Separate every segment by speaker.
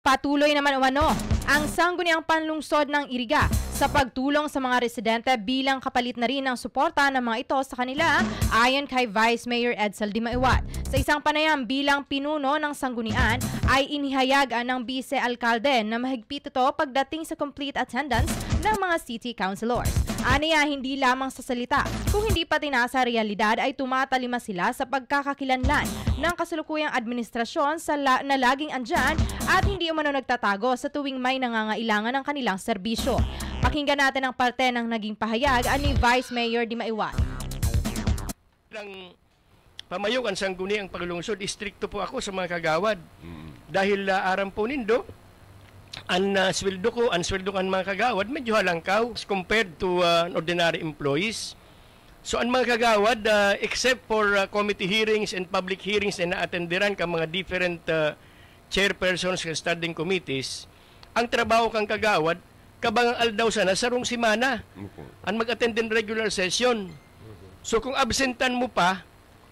Speaker 1: Patuloy naman umano ang sangguniang panlungsod ng Iriga sa pagtulong sa mga residente bilang kapalit na rin ng suporta ng mga ito sa kanila ayon kay Vice Mayor Edsel Dimaiwat. Sa isang panayam bilang pinuno ng sanggunian ay inihayag ng Vice-Alkalde na mahigpit ito pagdating sa complete attendance ng mga city councilors. Aniya, hindi lamang sa salita, kung hindi pati nasa realidad ay tumatalima sila sa pagkakakilanlan ng kasalukuyang administrasyon na laging andyan at hindi umano nagtatago sa tuwing may nangangailangan ng kanilang serbisyo. Pakinggan natin ang parte ng naging pahayag ni Vice Mayor Dimaiwat.
Speaker 2: Pamayok ang sangguni ang paglungsod, istrikto po ako sa mga kagawad. Dahil aram po nindo, ang sweldo ko, ang sweldo kan mga kagawad, medyo halangkaw compared to ordinary employees. So ang mga kagawad, except for committee hearings and public hearings na naatenderan ka mga different chairpersons ng standing committees, ang trabaho kang kagawad, kabangang aldaw sana sarong simana. Ang mag-attend in regular session. So kung absentan mo pa,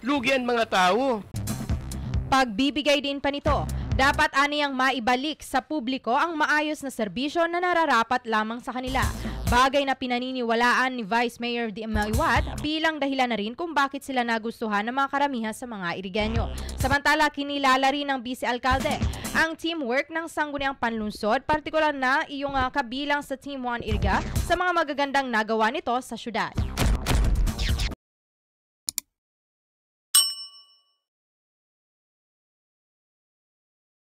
Speaker 2: lugi ang mga tao.
Speaker 1: Pagbibigay din pa nito, dapat aniyang maibalik sa publiko ang maayos na serbisyo na nararapat lamang sa kanila. Bagay na pinaniniwalaan ni Vice Mayor Dimaiwat bilang dahilan na rin kung bakit sila nagustuhan ng mga karamihan sa mga Irigenyo. Samantala, kinilala rin ng Vice-Alkalde ang teamwork ng sangguniang panlungsod, partikular na iyong kabilang sa Team 1 Iriga sa mga magagandang nagawa nito sa syudad.